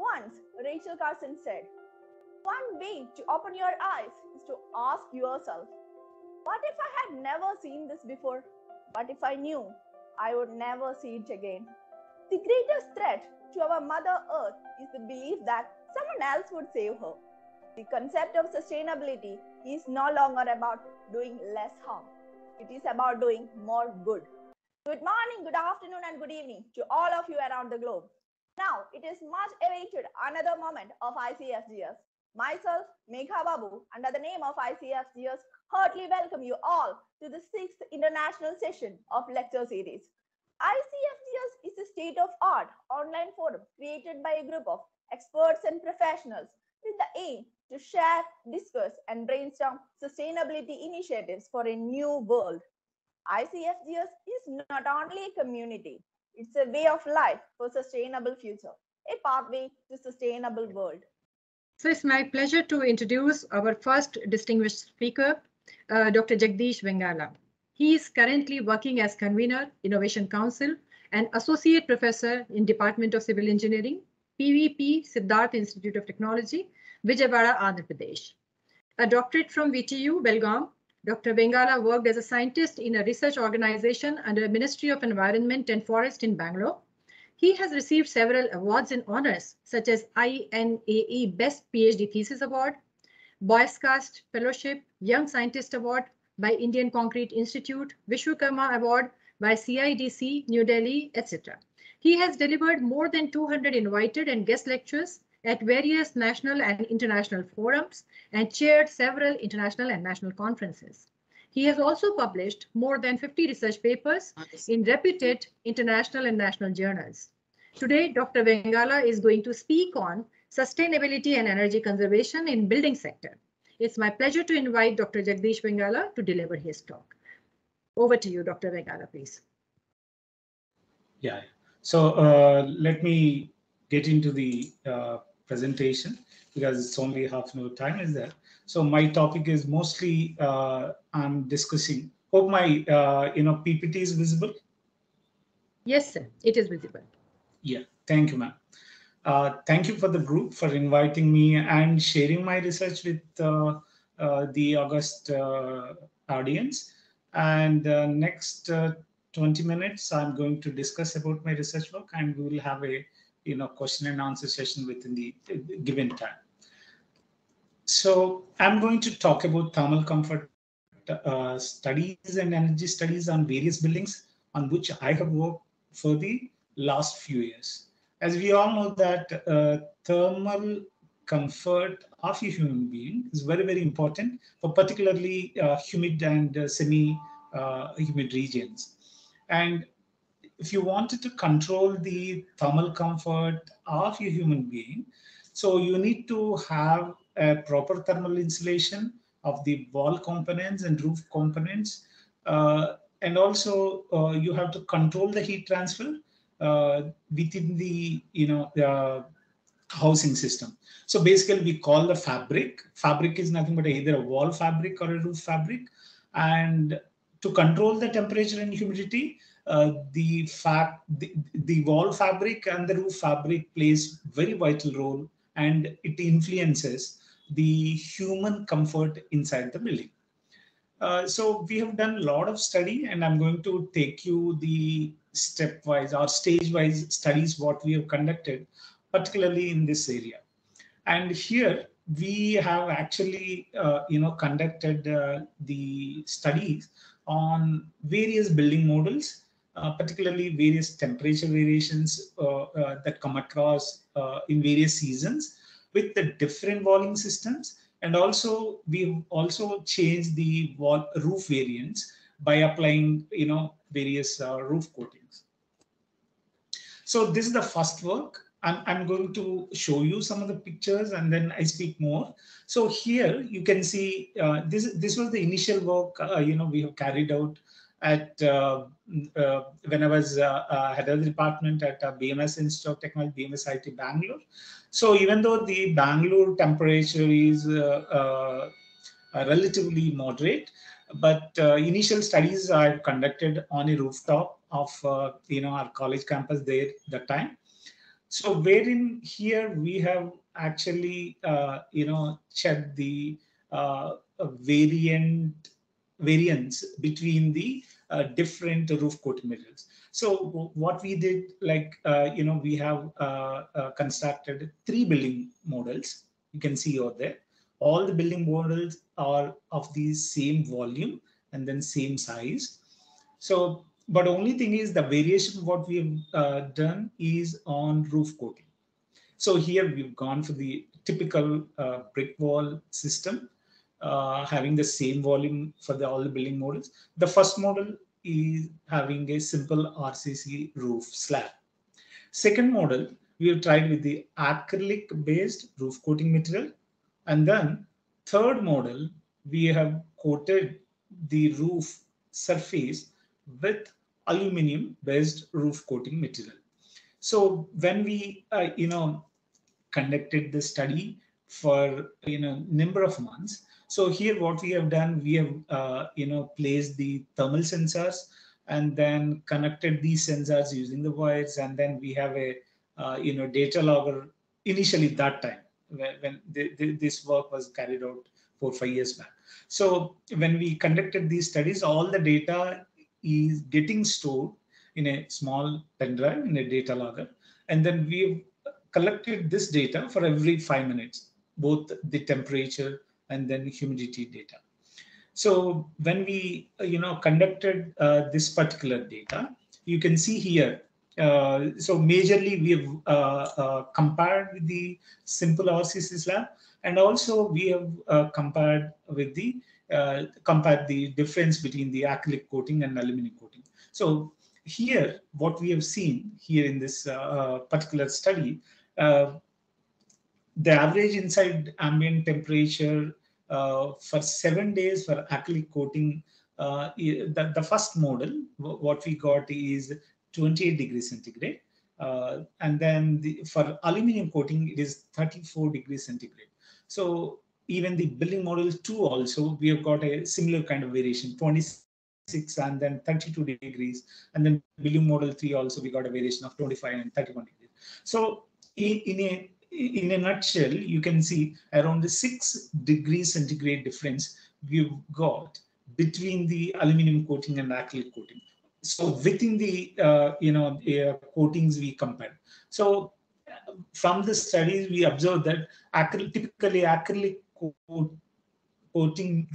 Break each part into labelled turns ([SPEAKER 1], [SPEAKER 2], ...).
[SPEAKER 1] Once, Rachel Carson said, one way to open your eyes is to ask yourself, what if I had never seen this before? What if I knew I would never see it again? The greatest threat to our Mother Earth is the belief that someone else would save her. The concept of sustainability is no longer about doing less harm. It is about doing more good. Good morning, good afternoon, and good evening to all of you around the globe. Now, it is much awaited another moment of ICFGS. Myself, Megha Babu, under the name of ICFGS, heartily welcome you all to the 6th international session of lecture series. ICFGS is a state-of-art online forum created by a group of experts and professionals with the aim to share, discuss, and brainstorm sustainability initiatives for a new world. ICFGS is not only a community, it's a way of life for sustainable future, a pathway to sustainable world.
[SPEAKER 2] So it's my pleasure to introduce our first distinguished speaker, Dr. Jagadish Vengala. He is currently working as convener, Innovation Council, and associate professor in Department of Civil Engineering, PVP Siddharth Institute of Technology, Vijayawada, Andhra Pradesh. A doctorate from VTU, Belgaum, Dr. Vengala worked as a scientist in a research organization under Ministry of Environment and Forest in Bangalore. He has received several awards and honors, such as INAE Best PhD Thesis Award, Boyscast Fellowship, Young Scientist Award by Indian Concrete Institute, Vishwakarma Award by CIDC, New Delhi, etc. He has delivered more than 200 invited and guest lectures at various national and international forums and chaired several international and national conferences. He has also published more than 50 research papers in reputed international and national journals. Today, Dr. Vengala is going to speak on sustainability and energy conservation in building sector. It's my pleasure to invite Dr. Jagadish Vengala to deliver his talk. Over to you, Dr. Vengala, please.
[SPEAKER 3] Yeah, so let me get into the presentation because it's only half an hour time is there. So my topic is mostly I'm discussing. Hope my PPT is visible.
[SPEAKER 2] Yes, sir. It is visible.
[SPEAKER 3] Yeah, thank you, ma'am. Thank you for the group for inviting me and sharing my research with the August audience. And next 20 minutes, I'm going to discuss about my research work, and we will have a question and answer session within the given time. So I'm going to talk about thermal comfort studies and energy studies on various buildings on which I have worked for the last few years. As we all know that thermal comfort of a human being is very, very important for particularly humid and semi-humid regions. And if you wanted to control the thermal comfort of a human being, so you need to have a proper thermal insulation of the wall components and roof components. And also you have to control the heat transfer within the housing system. So basically we call the fabric. Fabric is nothing but either a wall fabric or a roof fabric. And to control the temperature and humidity, the wall fabric and the roof fabric plays very vital role, and it influences the human comfort inside the building. So we have done a lot of study, and I'm going to take you the stepwise or stage-wise studies what we have conducted, particularly in this area. And here we have actually conducted the studies on various building models, particularly various temperature variations that come across in various seasons with the different walling systems. And also we've also changed the roof variants by applying various roof coatings. So this is the first work. I'm going to show you some of the pictures and then I speak more. So here you can see this was the initial work we have carried out at when I was head of the department at BMS Institute of Technology, BMS IT Bangalore. So even though the Bangalore temperature is relatively moderate, but initial studies are conducted on a rooftop of our college campus there that time. So wherein here we have actually, checked the variance between the different roof coating materials. So what we did, like, we have constructed 3 building models. You can see over there. All the building models are of the same volume and then same size. So, but only thing is the variation what we have done is on roof coating. So here we've gone for the typical brick wall system, having the same volume for all the building models. The first model is having a simple RCC roof slab. Second model, we have tried with the acrylic based roof coating material. And then third model, we have coated the roof surface with aluminum based roof coating material. So when we, conducted the study for, number of months. So here what we have done, we have, placed the thermal sensors and then connected these sensors using the wires. And then we have a, data logger initially that time when this work was carried out 4 or 5 years back. So when we conducted these studies, all the data is getting stored in a small pen drive in a data logger. And then we've collected this data for every 5 minutes, both the temperature and then humidity data. So when we, conducted this particular data, you can see here. So majorly we have compared with the simple RCC slab, and also we have compared with the difference between the acrylic coating and aluminum coating. So here, what we have seen here in this particular study, the average inside ambient temperature for 7 days for acrylic coating, the first model, what we got is 28 degrees centigrade. And then for aluminum coating, it is 34 degrees centigrade. So even the building model 2 also, we have got a similar kind of variation, 26 and then 32 degrees. And then building model 3 also, we got a variation of 25 and 31 degrees. So in a nutshell, you can see around the 6 degrees centigrade difference we've got between the aluminum coating and acrylic coating. So within the coatings we compared. So from the studies we observed that typically acrylic coating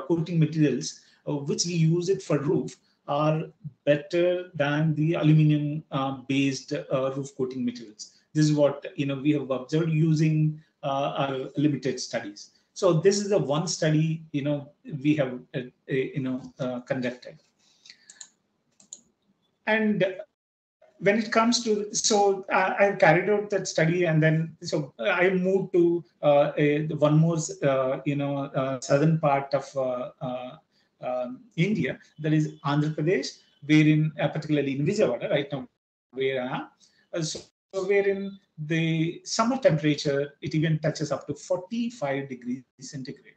[SPEAKER 3] coating materials, which we use it for roof, are better than the aluminum based roof coating materials. This is what we have observed using our limited studies. So this is the one study we have conducted. And when it comes to, so I carried out that study, and then so I moved to one more southern part of India, that is Andhra Pradesh, wherein particularly in Vijayawada right now, where I am. So wherein the summer temperature, it even touches up to 45 degrees centigrade.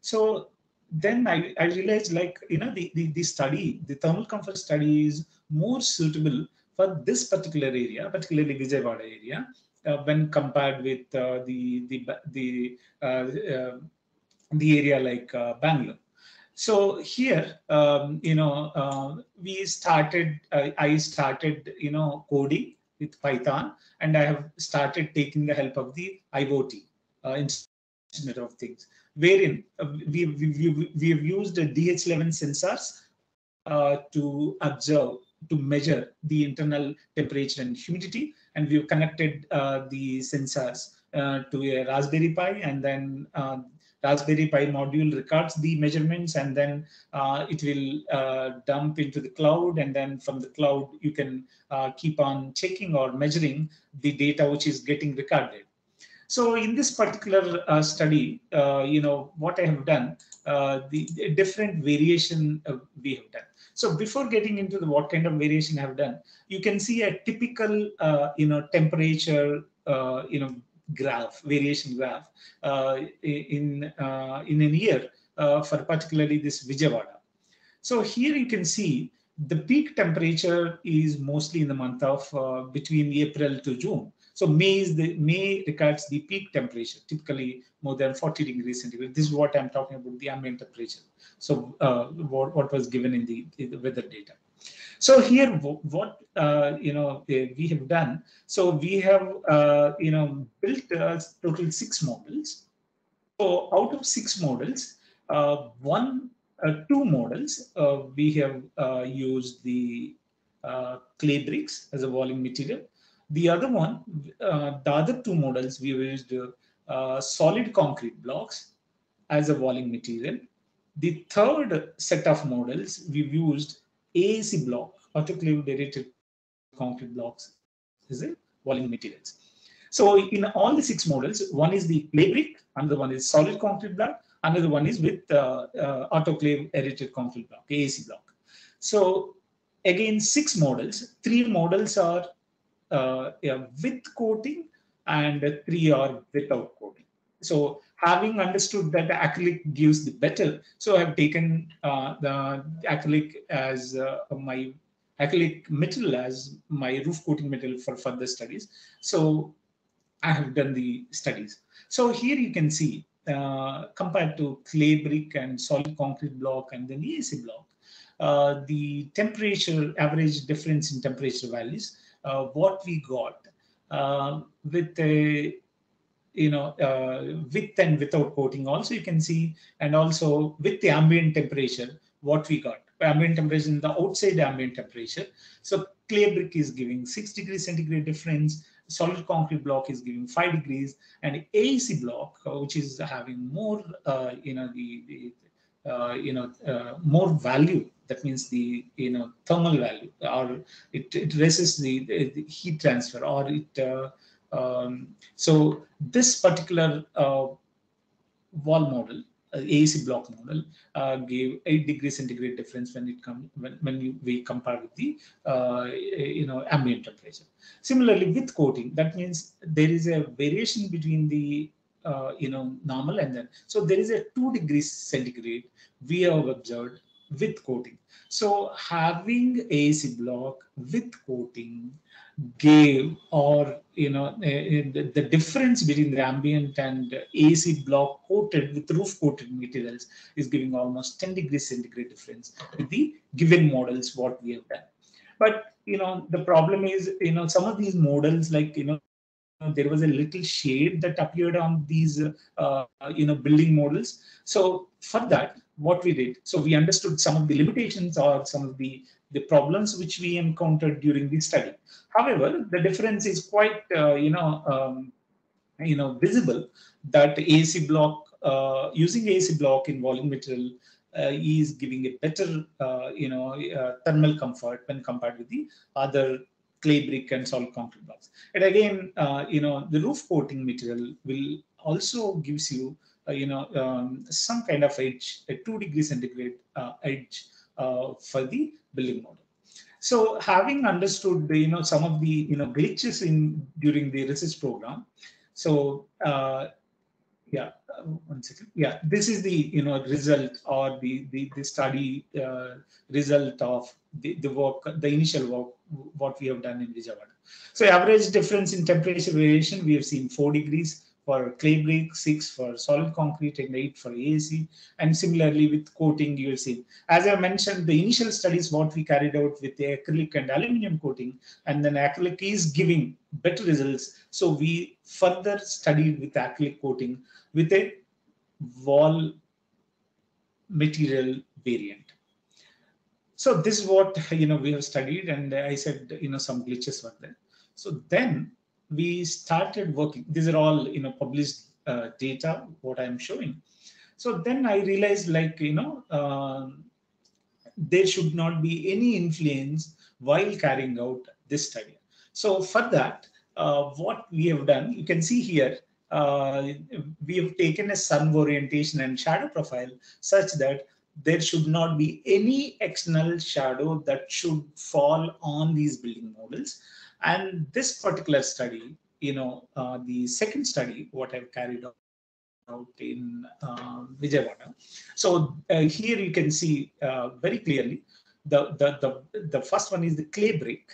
[SPEAKER 3] So then I realized, like, the study, the thermal comfort study is more suitable for this particular area, particularly Vijayawada area, when compared with the area like Bangalore. So here, we started. I started, coding with Python, and I have started taking the help of the IoT, Internet of Things, wherein we have used DH11 sensors to observe, to measure the internal temperature and humidity, and we've connected the sensors to a Raspberry Pi, and then Raspberry Pi module records the measurements, and then it will dump into the cloud, and then from the cloud you can keep on checking or measuring the data which is getting recorded. So in this particular study, what I have done, the different variation we have done. So before getting into what kind of variation I have done, you can see a typical, temperature, graph, variation graph in a year for particularly this Vijayawada. So here you can see the peak temperature is mostly in the month of between April to June. So May records the peak temperature, typically more than 40 degrees centigrade. This is what I'm talking about, the ambient temperature. So what was given in the weather data. So here, what we have done. So we have built total 6 models. So out of 6 models, two models we have used the clay bricks as a walling material. The other one, the other 2 models, we used solid concrete blocks as a walling material. The third set of models, we've used AAC block, autoclaved aerated concrete blocks, is a walling materials. So in all the 6 models, one is the clay brick, another one is solid concrete block, another one is with autoclave aerated concrete block, AAC block. So again, 6 models, 3 models are with coating and 3 are without coating. So having understood that the acrylic gives the better, so I've taken the acrylic as my acrylic material as my roof coating material for further studies. So I have done the studies. So here you can see compared to clay brick and solid concrete block and then AAC block, the temperature, average difference in temperature values, what we got with a with and without coating also you can see, and also with the ambient temperature, what we got. Ambient temperature in the outside ambient temperature. So clay brick is giving 6 degrees centigrade difference, solid concrete block is giving 5 degrees, and AAC block, which is having more, more value. That means the thermal value, or it resists the heat transfer, or it. So this particular wall model, AAC block model, gave 8 degrees centigrade difference when it comes we compare with the ambient temperature. Similarly, with coating, that means there is a variation between the normal and then. So there is a 2 degrees centigrade we have observed with coating. So having AAC block with coating gave, or the difference between the ambient and AAC block coated with roof coated materials is giving almost 10 degrees centigrade difference with the given models what we have done. But the problem is some of these models, like there was a little shade that appeared on these building models. So for that, what we did, so we understood some of the limitations or some of the problems which we encountered during the study. However, the difference is quite visible, that AAC block, using AAC block in walling material is giving a better thermal comfort when compared with the other clay brick and solid concrete blocks. And again, the roof coating material will also gives you some kind of edge, a 2 degrees centigrade edge for the building model. So having understood some of the glitches during the research program, so yeah, 1 second. Yeah, this is the result, or the study result of the work, the initial work what we have done in Vijayawada. So average difference in temperature variation, we have seen 4 degrees for clay brick, 6 for solid concrete, and 8 for AAC. And similarly with coating, you will see. As I mentioned, the initial studies what we carried out with the acrylic and aluminum coating, and then acrylic is giving better results. So we further studied with acrylic coating with a wall material variant. So this is what we have studied, and I said some glitches were there. So then we started working. These are all published data what I am showing. So then I realized, like there should not be any influence while carrying out this study. So for that, what we have done, you can see here, we have taken a sun orientation and shadow profile such that there should not be any external shadow that should fall on these building models. And this particular study, the second study, what I've carried out in Vijayawada. So here you can see very clearly the first one is the clay brick.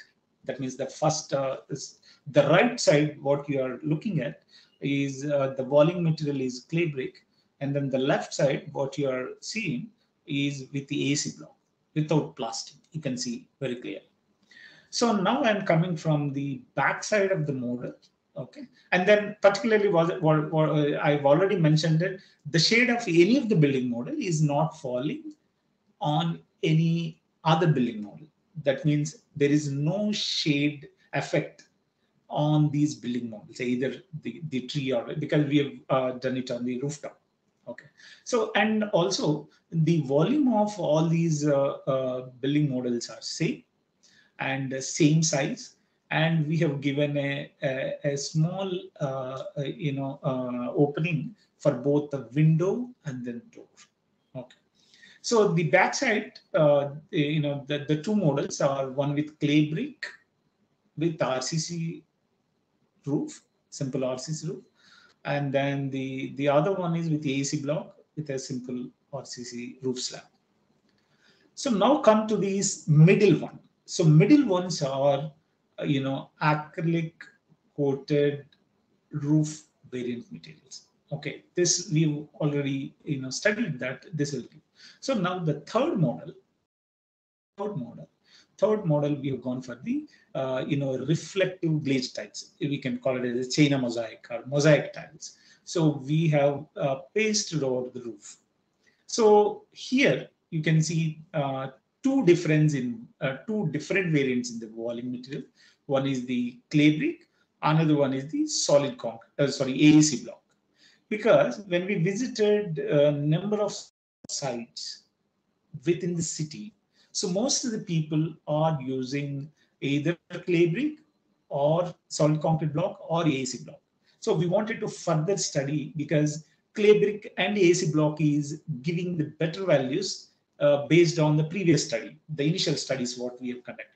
[SPEAKER 3] That means the first is the right side. What you are looking at is the walling material is clay brick, and then the left side what you are seeing is with the AC block without plastic. You can see very clear. So now I'm coming from the back side of the model. Okay, and then particularly I've already mentioned it. The shade of any of the building model is not falling on any other building model. That means there is no shade effect on these building models, either the tree or because we have done it on the rooftop. Okay, so and also the volume of all these building models are same and same size, and we have given a small opening for both the window and then door. Okay. So the backside, the two models are one with clay brick with RCC roof, simple RCC roof, and then the other one is with the AC block with a simple RCC roof slab. So now come to these middle one. So middle ones are, acrylic coated roof variant materials. Okay, this we've already studied that. This will be. So now the third model we have gone for the reflective glaze tiles. We can call it as a China mosaic or mosaic tiles. So we have pasted over the roof. So here you can see two different variants in the walling material. One is the clay brick, another one is the solid concrete, AAC block. Because when we visited a number of sites within the city, so most of the people are using either clay brick or solid concrete block or AAC block. So we wanted to further study because clay brick and AC block is giving the better values based on the previous study, the initial studies what we have conducted.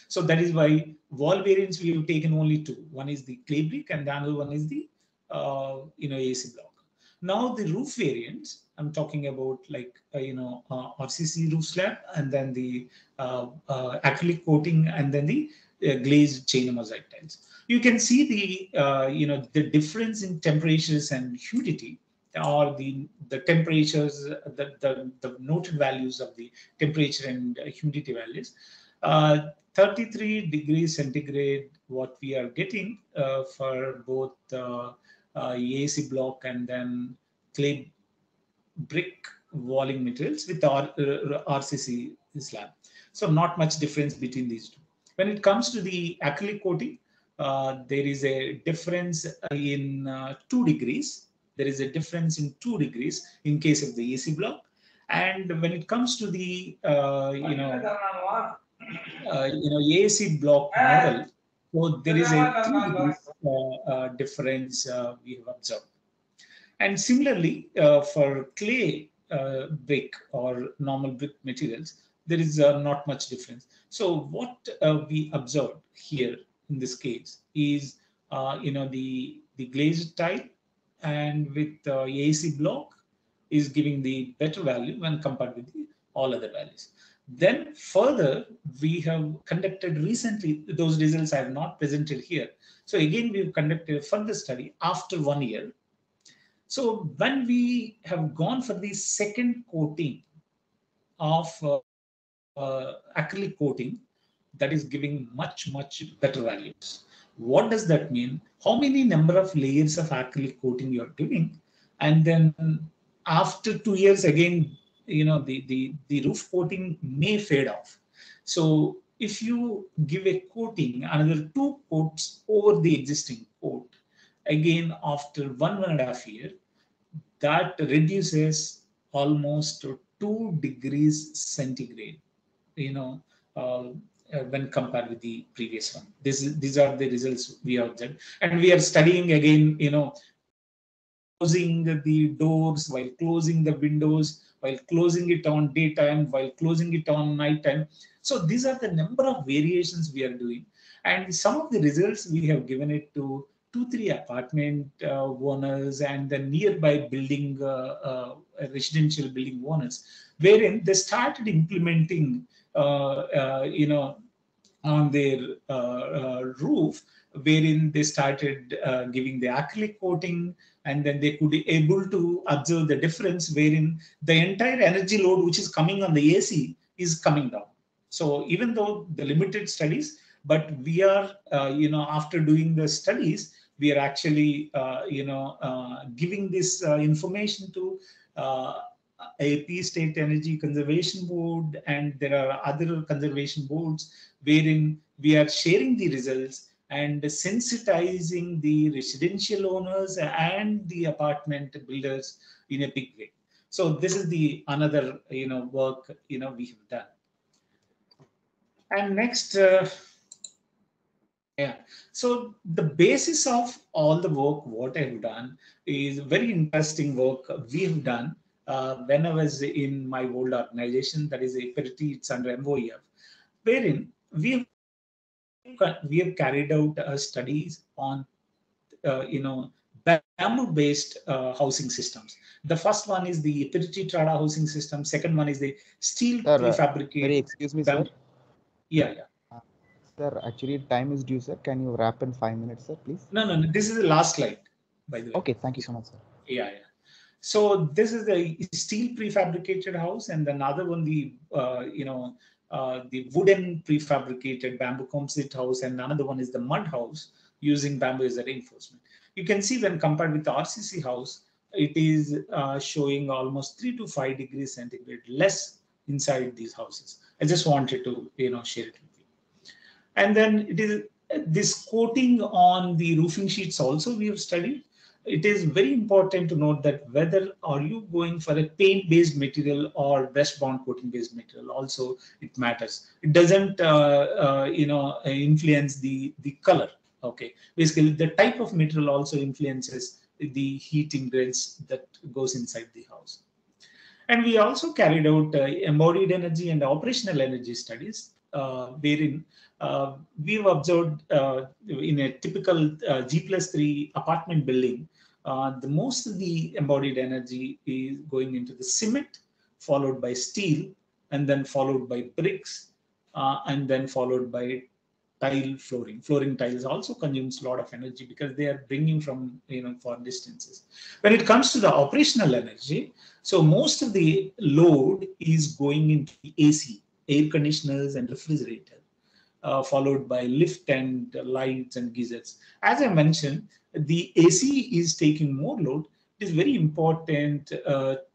[SPEAKER 3] So that is why wall variants we have taken only two. One is the clay brick and the other one is the AC block. Now the roof variants, I'm talking about like RCC roof slab and then the acrylic coating and then the glazed China mosaic tiles. You can see the difference in temperatures and humidity, or the temperatures, the noted values of the temperature and humidity values. 33 degrees centigrade, what we are getting for both AC block and then clay brick walling materials with RCC slab. So not much difference between these two. When it comes to the acrylic coating, there is a difference in 2 degrees. There is a difference in 2 degrees in case of the AC block. And when it comes to the AC block model, so there is a 3 degrees difference we have observed. And similarly, for clay brick or normal brick materials, there is not much difference. So what we observed here in this case is, the glazed tile and with AC block is giving the better value when compared with the all other values. Then further, we have conducted recently, those results I have not presented here. So again, we have conducted a further study after 1 year. So when we have gone for the second coating of acrylic coating, that is giving much better values. What does that mean? How many number of layers of acrylic coating you are doing, and then after 2 years again, the roof coating may fade off. So if you give a coating, another 2 coats over the existing coat, again after 1.5 years, that reduces almost 2 degrees centigrade, when compared with the previous one. These are the results we have done. And we are studying again, closing the doors, while closing the windows, while closing it on daytime, while closing it on nighttime. So these are the number of variations we are doing. And some of the results we have given it to 2-3 apartment owners and the nearby building, residential building owners, wherein they started implementing, on their roof, wherein they started giving the acrylic coating, and then they could be able to observe the difference wherein the entire energy load which is coming on the AC is coming down. So even though the limited studies, but we are, after doing the studies, we are actually, giving this information to AP State Energy Conservation Board, and there are other conservation boards wherein we are sharing the results and sensitizing the residential owners and the apartment builders in a big way. So this is the another work we have done. And next, so the basis of all the work what I've done is very interesting work we have done when I was in my old organization, that is Perity, it's under MOEF, wherein we have carried out studies on bamboo-based housing systems. The first one is the Perity Trada housing system. Second one is the steel prefabricated.
[SPEAKER 4] Sorry, excuse me,
[SPEAKER 3] bamboo.
[SPEAKER 4] sir.
[SPEAKER 3] Yeah.
[SPEAKER 4] Sir, actually time is due, sir. Can you wrap in 5 minutes, sir, please?
[SPEAKER 3] No. This is the last slide, by the way.
[SPEAKER 4] Okay, thank you so much, sir.
[SPEAKER 3] Yeah. So this is the steel prefabricated house, and another one the wooden prefabricated bamboo composite house, and another one is the mud house using bamboo as a reinforcement. You can see when compared with the RCC house, it is showing almost 3 to 5 degrees centigrade less inside these houses. I just wanted to share it with you. And then it is this coating on the roofing sheets also we have studied. It is very important to note that whether are you going for a paint-based material or Westbound coating-based material, also it matters. It doesn't influence the color. Okay, basically the type of material also influences the heat ingredients that goes inside the house. And we also carried out embodied energy and operational energy studies, wherein we've observed in a typical G+3 apartment building, the most of the embodied energy is going into the cement, followed by steel, and then followed by bricks, and then followed by tile flooring. Flooring tiles also consumes a lot of energy because they are bringing from far distances. When it comes to the operational energy, so most of the load is going into the AC, air conditioners and refrigerator, followed by lift and lights and geysers. As I mentioned, the AC is taking more load. It is very important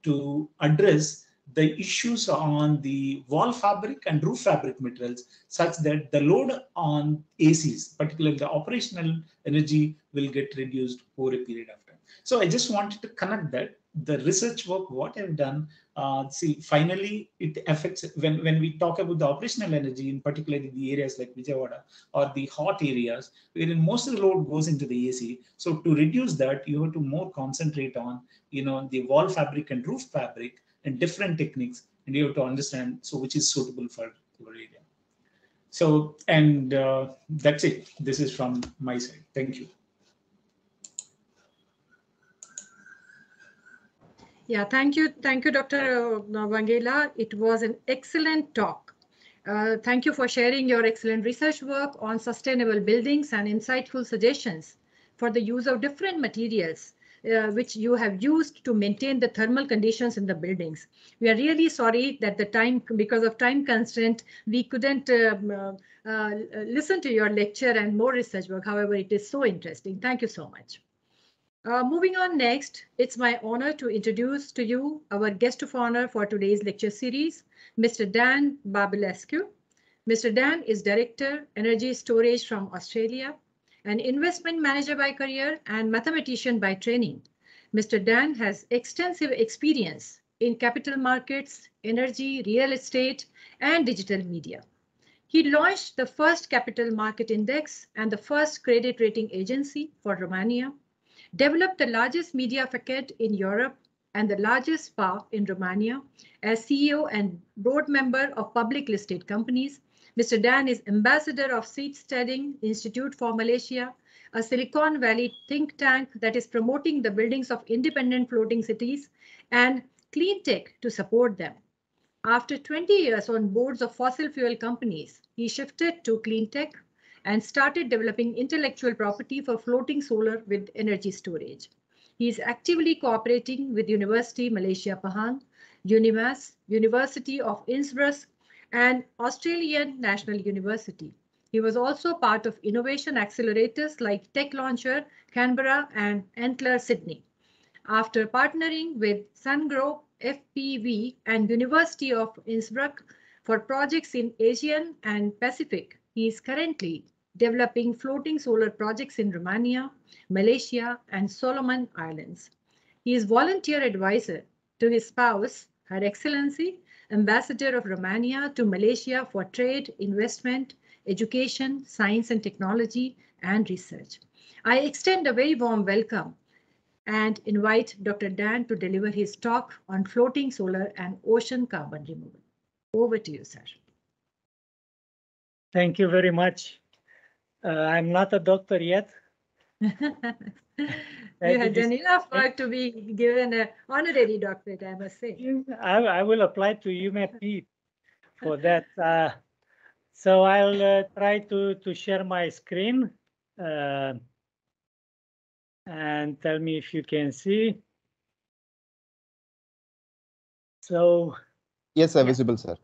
[SPEAKER 3] to address the issues on the wall fabric and roof fabric materials, such that the load on ACs, particularly the operational energy, will get reduced over a period of time. So I just wanted to connect that. The research work, what I've done, finally it affects, when we talk about the operational energy, in particular the areas like Vijayawada or the hot areas, wherein most of the load goes into the AC. So to reduce that, you have to more concentrate on, the wall fabric and roof fabric and different techniques, and you have to understand, so which is suitable for your area. So, and that's it. This is from my side. Thank you.
[SPEAKER 2] Yeah, thank you, Dr. Vengala. It was an excellent talk. Thank you for sharing your excellent research work on sustainable buildings and insightful suggestions for the use of different materials which you have used to maintain the thermal conditions in the buildings. We are really sorry that because of time constraint, we couldn't listen to your lecture and more research work. However, it is so interesting. Thank you so much. Moving on next, it's my honor to introduce to you our guest of honor for today's lecture series, Mr. Dan Barbulescu. Mr. Dan is Director, Energy Storage from Australia, an investment manager by career and mathematician by training. Mr. Dan has extensive experience in capital markets, energy, real estate, and digital media. He launched the first capital market index and the first credit rating agency for Romania, developed the largest media facade in Europe and the largest spa in Romania. As CEO and board member of public listed companies, Mr. Dan is ambassador of Seed Studying Institute for Malaysia, a Silicon Valley think tank that is promoting the buildings of independent floating cities and clean tech to support them. After 20 years on boards of fossil fuel companies, he shifted to clean tech and started developing intellectual property for floating solar with energy storage. He is actively cooperating with University Malaysia Pahang, UNIMAS, University of Innsbruck, and Australian National University. He was also part of innovation accelerators like Tech Launcher, Canberra, and Antler, Sydney. After partnering with SunGrow, FPV, and University of Innsbruck for projects in Asian and Pacific, he is currently developing floating solar projects in Romania, Malaysia, and Solomon Islands. He is volunteer advisor to his spouse, Her Excellency, Ambassador of Romania to Malaysia for trade, investment, education, science and technology, and research. I extend a very warm welcome and invite Dr. Dan to deliver his talk on floating solar and ocean carbon removal. Over to you, sir.
[SPEAKER 5] Thank you very much. I'm not a doctor yet.
[SPEAKER 2] You have done enough work to be given an honorary doctorate, I must say.
[SPEAKER 5] I will apply to UMAP for that. So I'll try to share my screen and tell me if you can see. So
[SPEAKER 4] yes, sir, visible, sir.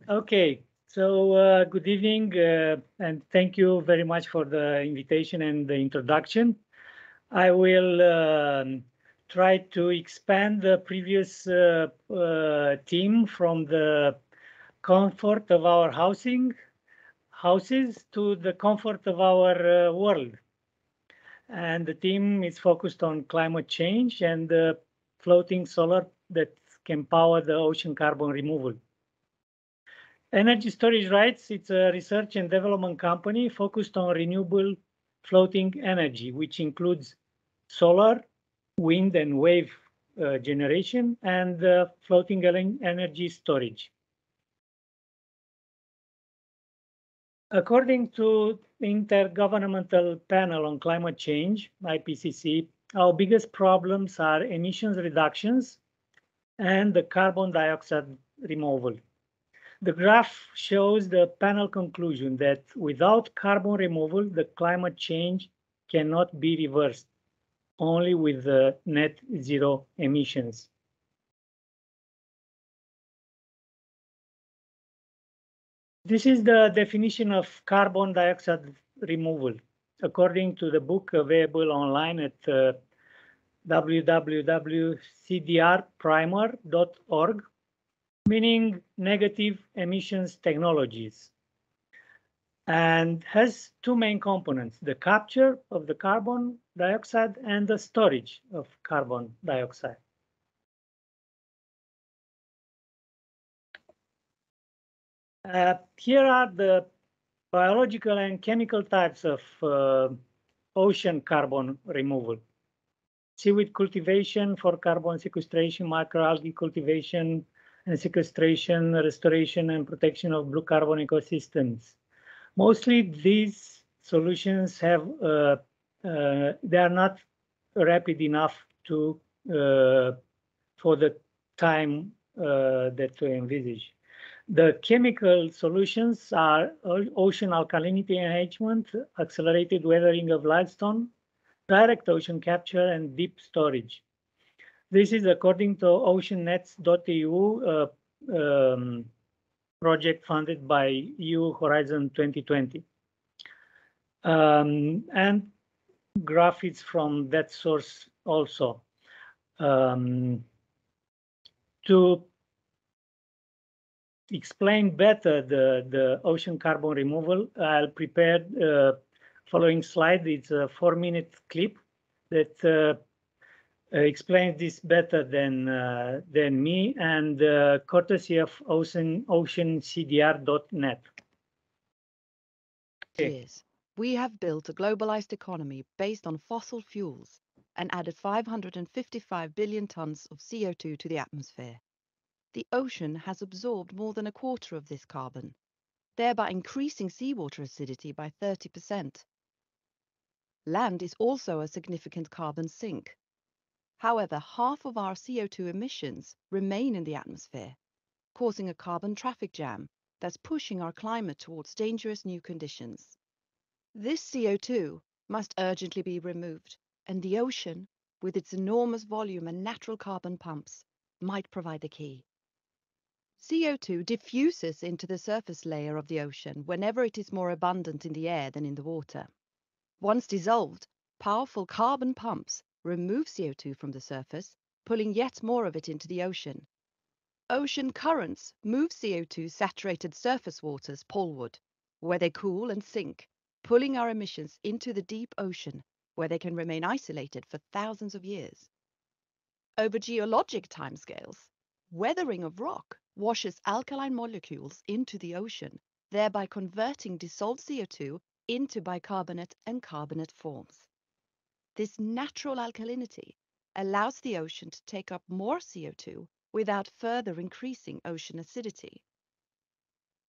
[SPEAKER 5] Okay. So good evening and thank you very much for the invitation and the introduction. I will try to expand the previous theme from the comfort of our houses to the comfort of our world. And the theme is focused on climate change and floating solar that can power the ocean carbon removal. Energy Storage Rights, it's a research and development company focused on renewable floating energy, which includes solar, wind and wave generation, and floating energy storage. According to the Intergovernmental Panel on Climate Change, IPCC, our biggest problems are emissions reductions and the carbon dioxide removal. The graph shows the panel conclusion that without carbon removal, the climate change cannot be reversed, only with the net zero emissions. This is the definition of carbon dioxide removal, according to the book available online at www.cdrprimer.org, meaning negative emissions technologies, and has two main components, the capture of the carbon dioxide and the storage of carbon dioxide. Here are the biological and chemical types of ocean carbon removal. Seaweed cultivation for carbon sequestration, microalgae cultivation and sequestration, restoration and protection of blue carbon ecosystems. Mostly these solutions have, they are not rapid enough to, for the time that we envisage. The chemical solutions are ocean alkalinity enhancement, accelerated weathering of limestone, direct ocean capture, and deep storage. This is according to oceannets.eu project funded by EU Horizon 2020. And graphics from that source also. To explain better the ocean carbon removal, I'll prepare following slide. It's a 4-minute clip that explains this better than me, and courtesy of oceancdr.net.
[SPEAKER 6] Years, we have built a globalized economy based on fossil fuels and added 555 billion tons of CO2 to the atmosphere. The ocean has absorbed more than a quarter of this carbon, thereby increasing seawater acidity by 30%. Land is also a significant carbon sink. However, half of our CO2 emissions remain in the atmosphere, causing a carbon traffic jam that's pushing our climate towards dangerous new conditions. This CO2 must urgently be removed, and the ocean, with its enormous volume and natural carbon pumps, might provide the key. CO2 diffuses into the surface layer of the ocean whenever it is more abundant in the air than in the water. Once dissolved, powerful carbon pumps remove CO2 from the surface, pulling yet more of it into the ocean. Ocean currents move CO2 saturated surface waters poleward, where they cool and sink, pulling our emissions into the deep ocean, where they can remain isolated for thousands of years. Over geologic timescales, weathering of rock washes alkaline molecules into the ocean, thereby converting dissolved CO2 into bicarbonate and carbonate forms. This natural alkalinity allows the ocean to take up more CO2 without further increasing ocean acidity.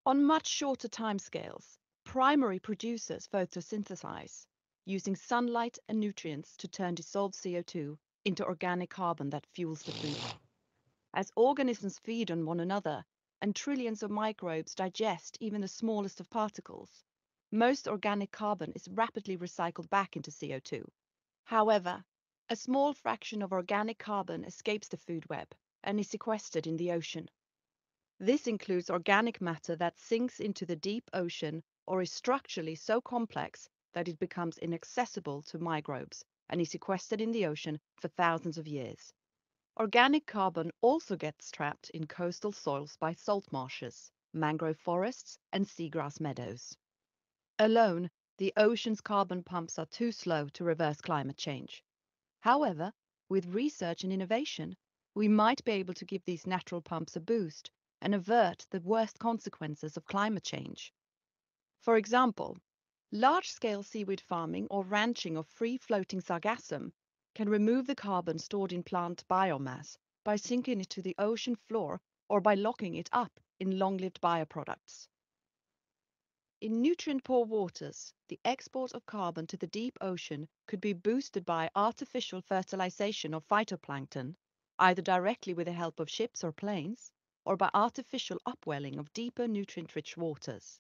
[SPEAKER 6] On much shorter timescales, primary producers photosynthesize, using sunlight and nutrients to turn dissolved CO2 into organic carbon that fuels the food. As organisms feed on one another and trillions of microbes digest even the smallest of particles, most organic carbon is rapidly recycled back into CO2. However, a small fraction of organic carbon escapes the food web and is sequestered in the ocean. This includes organic matter that sinks into the deep ocean or is structurally so complex that it becomes inaccessible to microbes and is sequestered in the ocean for thousands of years. Organic carbon also gets trapped in coastal soils by salt marshes, mangrove forests, and seagrass meadows. Alone, the ocean's carbon pumps are too slow to reverse climate change. However, with research and innovation, we might be able to give these natural pumps a boost and avert the worst consequences of climate change. For example, large-scale seaweed farming or ranching of free-floating sargassum can remove the carbon stored in plant biomass by sinking it to the ocean floor or by locking it up in long-lived bioproducts. In nutrient-poor waters, the export of carbon to the deep ocean could be boosted by artificial fertilization of phytoplankton, either directly with the help of ships or planes, or by artificial upwelling of deeper nutrient-rich waters.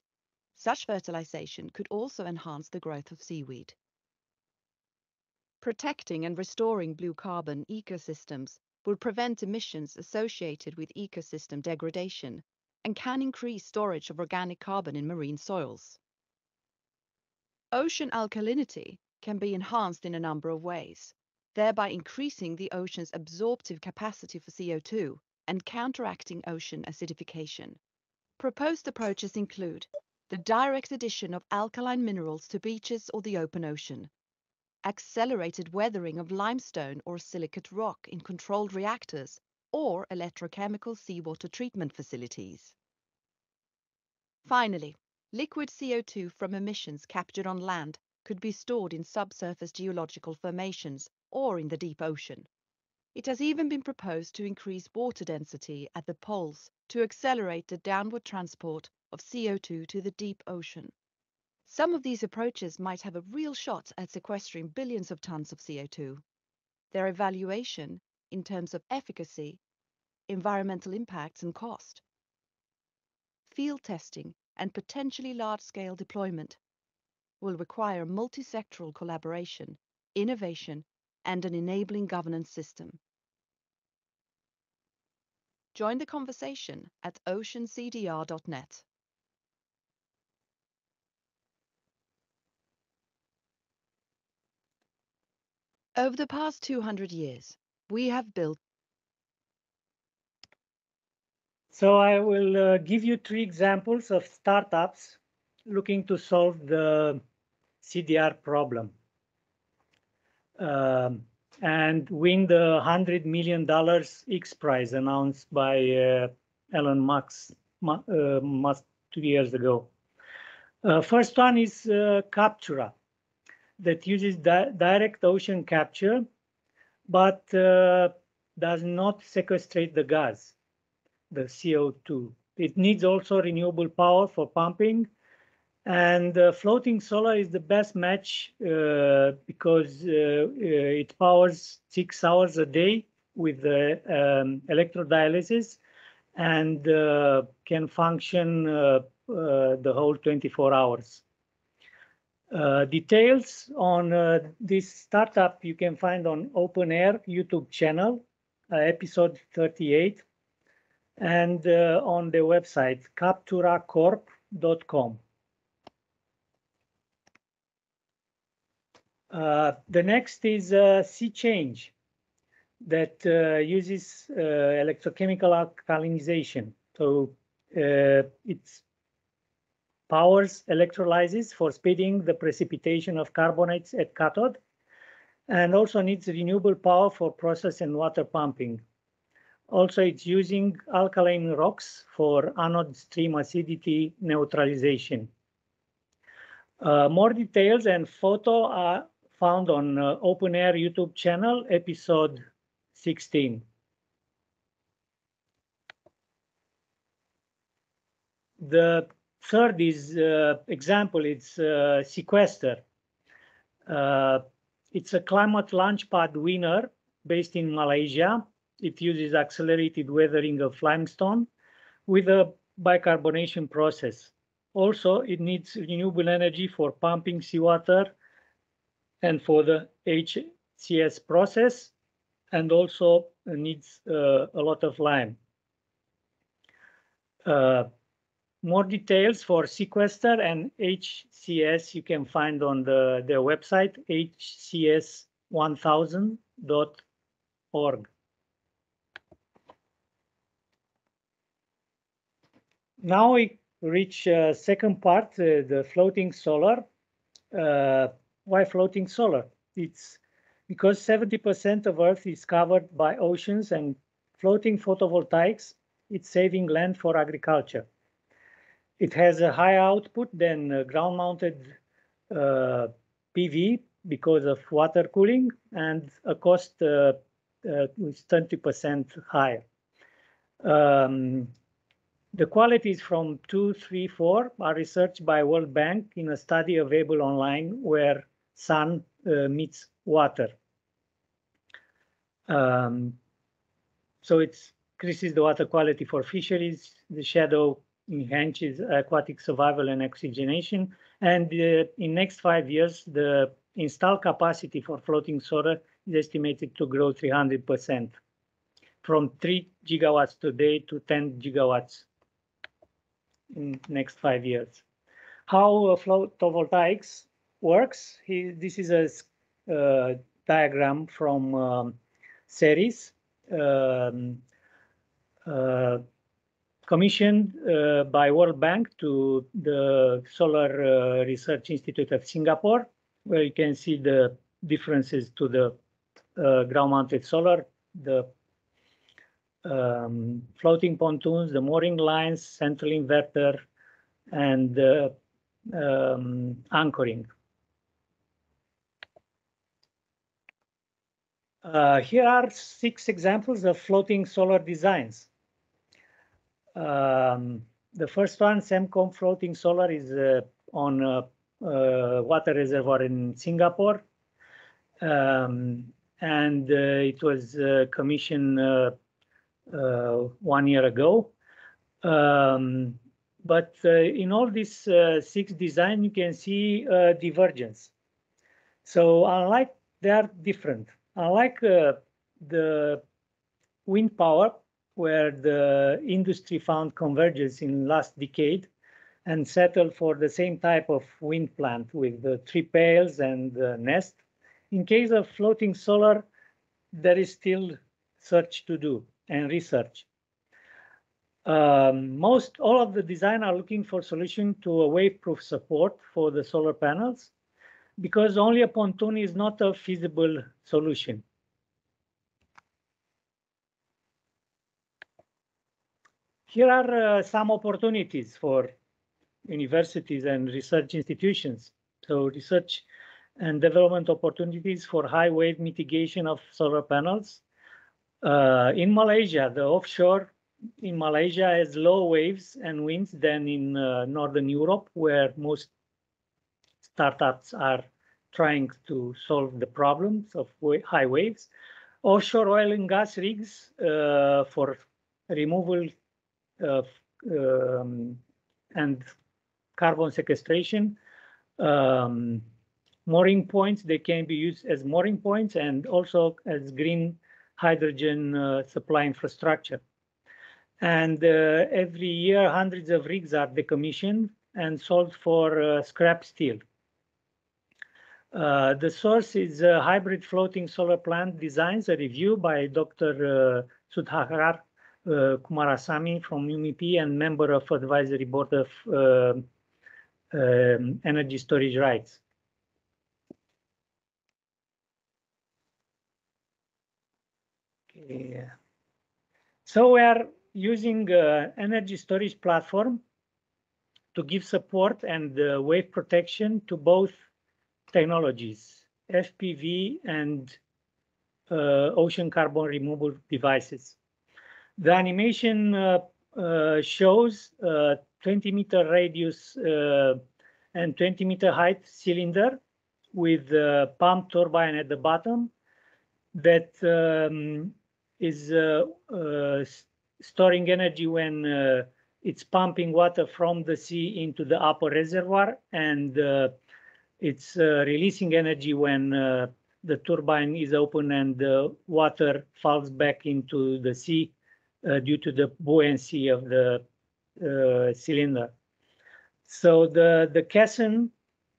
[SPEAKER 6] Such fertilization could also enhance the growth of seaweed. Protecting and restoring blue carbon ecosystems will prevent emissions associated with ecosystem degradation and can increase storage of organic carbon in marine soils. Ocean alkalinity can be enhanced in a number of ways, thereby increasing the ocean's absorptive capacity for CO2 and counteracting ocean acidification. Proposed approaches include the direct addition of alkaline minerals to beaches or the open ocean, accelerated weathering of limestone or silicate rock in controlled reactors or electrochemical seawater treatment facilities. Finally, liquid CO2 from emissions captured on land could be stored in subsurface geological formations or in the deep ocean. It has even been proposed to increase water density at the poles to accelerate the downward transport of CO2 to the deep ocean. Some of these approaches might have a real shot at sequestering billions of tons of CO2. Their evaluation in terms of efficacy, environmental impacts and cost, field testing and potentially large-scale deployment will require multi-sectoral collaboration, innovation, and an enabling governance system. Join the conversation at oceancdr.net. Over the past 200 years, we have built.
[SPEAKER 5] So I will give you 3 examples of startups looking to solve the CDR problem and win the $100 million X Prize announced by Elon Musk 2 years ago. First one is Captura, that uses direct ocean capture, but does not sequestrate the gas, the CO2. It needs also renewable power for pumping, and floating solar is the best match because it powers 6 hours a day with electrodialysis, and can function the whole 24 hours. Details on this startup you can find on Open Air YouTube channel, episode 38, and on the website capturacorp.com. The next is Sea Change that uses electrochemical alkalinization. So it powers electrolysis for speeding the precipitation of carbonates at cathode, and also needs renewable power for process and water pumping. Also, it's using alkaline rocks for anode stream acidity neutralization. More details and photo are found on Open Air YouTube channel, episode 16. The third is example, it's Sequester. It's a climate launchpad winner based in Malaysia. It uses accelerated weathering of limestone with a bicarbonation process. Also, it needs renewable energy for pumping seawater and for the HCS process, and also needs a lot of lime. More details for Sequester and HCS you can find on their website, hcs1000.org. Now we reach second part, the floating solar. Why floating solar? It's because 70% of Earth is covered by oceans, and floating photovoltaics, it's saving land for agriculture. It has a higher output than ground-mounted PV because of water cooling, and a cost is 20% higher. The qualities from 2, 3, 4 are researched by World Bank in a study available online where sun meets water. So it increases the water quality for fisheries, the shadow enhances aquatic survival and oxygenation, and in next 5 years, the installed capacity for floating solar is estimated to grow 300%, from 3 gigawatts today to 10 gigawatts in next 5 years. How photovoltaics works? This is a diagram from series commissioned by World Bank to the Solar Research Institute of Singapore, where you can see the differences to the ground-mounted solar, the floating pontoons, the mooring lines, central inverter, and anchoring. Here are 6 examples of floating solar designs. The first one, Semcom floating solar, is on a water reservoir in Singapore, and it was commissioned 1 year ago. But in all these 6 designs, you can see divergence. So unlike, they are different. Unlike the wind power, where the industry found convergence in last decade and settled for the same type of wind plant with the tripales and the nest. In case of floating solar, there is still search to do and research. All of the design are looking for solution to a wave-proof support for the solar panels, because only a pontoon is not a feasible solution. Here are some opportunities for universities and research institutions. So research and development opportunities for high wave mitigation of solar panels. In Malaysia, the offshore in Malaysia has low waves and winds than in Northern Europe, where most startups are trying to solve the problems of high waves. Offshore oil and gas rigs for removal and carbon sequestration. Mooring points, they can be used as mooring points and also as green hydrogen supply infrastructure. And every year, hundreds of rigs are decommissioned and sold for scrap steel. The source is a hybrid floating solar plant designs, a review by Dr. Sudhakar Kumarasamy from UMEP and member of advisory board of energy storage rights. Okay. So we are using energy storage platform to give support and wave protection to both technologies, FPV and ocean carbon removal devices. The animation shows 20-meter radius and 20-meter height cylinder with a pump turbine at the bottom that is storing energy when it's pumping water from the sea into the upper reservoir, and it's releasing energy when the turbine is open and the water falls back into the sea due to the buoyancy of the cylinder. So the caisson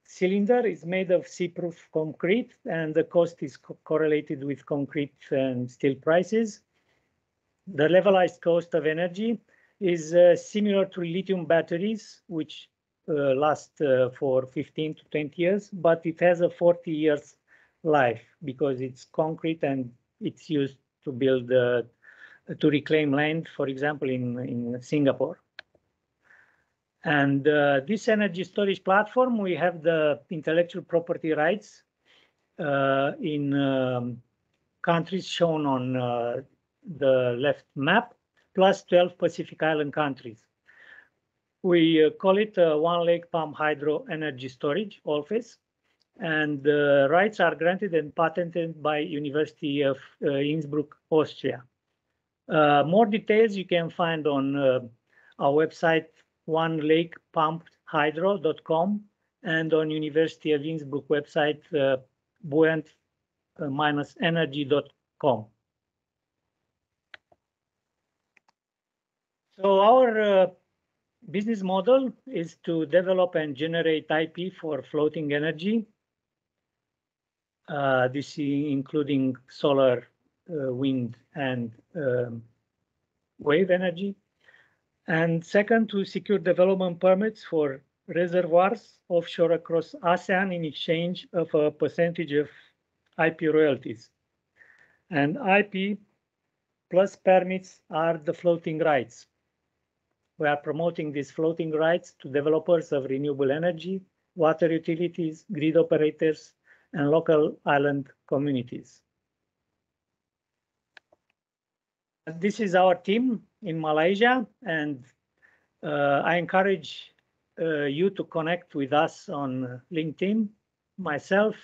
[SPEAKER 5] cylinder is made of sea-proof concrete, and the cost is correlated with concrete and steel prices. The levelized cost of energy is similar to lithium batteries, which last for 15 to 20 years, but it has a 40 years life because it's concrete and it's used to build, to reclaim land, for example, in Singapore. And this energy storage platform, we have the intellectual property rights in countries shown on the left map, plus 12 Pacific Island countries. We call it One Lake Pump Hydro Energy Storage, OLFES, and the rights are granted and patented by University of Innsbruck, Austria. More details you can find on our website, onelakepumphydro.com, and on University of Innsbruck website, buoyant-energy.com. So our business model is to develop and generate IP for floating energy. This is including solar, wind, and wave energy. And second, to secure development permits for reservoirs offshore across ASEAN in exchange of a percentage of IP royalties. And IP plus permits are the floating rights. We are promoting these floating rights to developers of renewable energy, water utilities, grid operators, and local island communities. This is our team in Malaysia, and I encourage you to connect with us on LinkedIn, myself,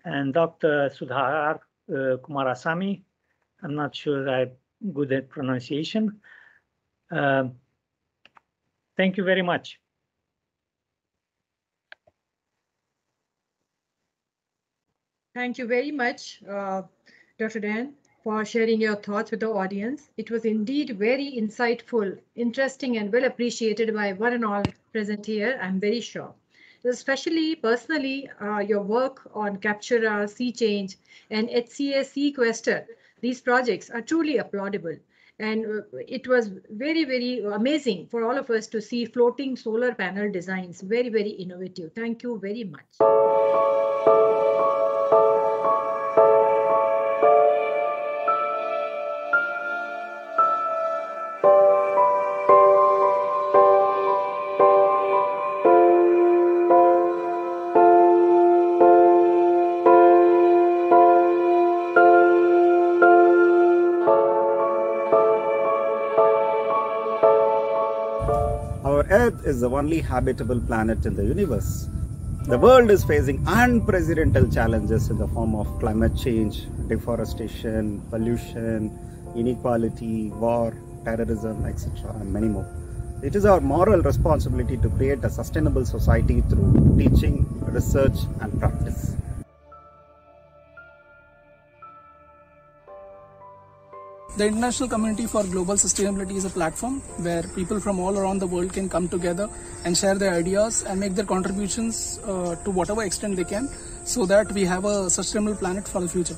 [SPEAKER 5] and Dr. Sudhakar Kumarasamy. I'm not sure I'm good at pronunciation. Thank you very much.
[SPEAKER 2] Thank you very much, Dr. Dan, for sharing your thoughts with the audience. It was indeed very insightful, interesting, and well appreciated by one and all present here, I'm very sure. Especially personally, your work on Capture Sea Change and HCA Sequester, these projects are truly applaudable. And it was very, very amazing for all of us to see floating solar panel designs. Very, very innovative. Thank you very much.
[SPEAKER 7] Earth is the only habitable planet in the universe. The world is facing unprecedented challenges in the form of climate change, deforestation, pollution, inequality, war, terrorism, etc., and many more. It is our moral responsibility to create a sustainable society through teaching, research, and practice.
[SPEAKER 8] The International Community for Global Sustainability is a platform where people from all around the world can come together and share their ideas and make their contributions to whatever extent they can, so that we have a sustainable planet for the future.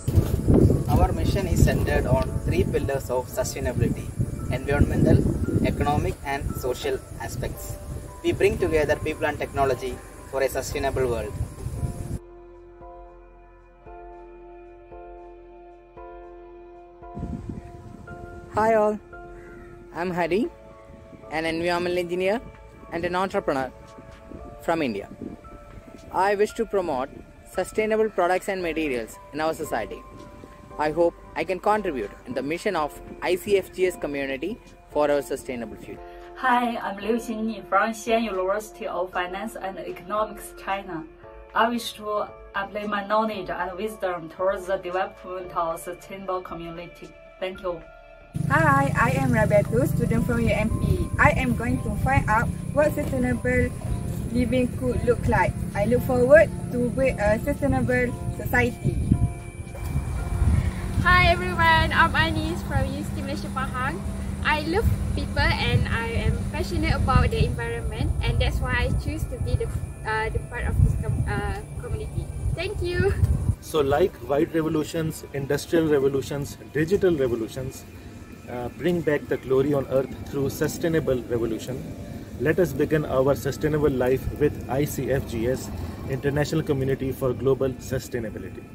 [SPEAKER 9] Our mission is centered on 3 pillars of sustainability: environmental, economic, and social aspects. We bring together people and technology for a sustainable world. Hi all, I'm Hari, an environmental engineer and an entrepreneur from India. I wish to promote sustainable products and materials in our society. I hope I can contribute in the mission of ICFGS community for our sustainable future.
[SPEAKER 10] Hi, I'm Liu Xinyi from Xi'an University of Finance and Economics, China. I wish to apply my knowledge and wisdom towards the development of sustainable community. Thank you.
[SPEAKER 11] Hi, I am Rabiatu, student from UMP. I am going to find out what sustainable living could look like. I look forward to build a sustainable society.
[SPEAKER 12] Hi everyone, I'm Anis from UST Malaysia Pahang. I love people and I am passionate about the environment, and that's why I choose to be the part of this community. Thank you.
[SPEAKER 13] So like white revolutions, industrial revolutions, digital revolutions, bring back the glory on earth through sustainable revolution. Let us begin our sustainable life with ICFGS, International Community for Global Sustainability.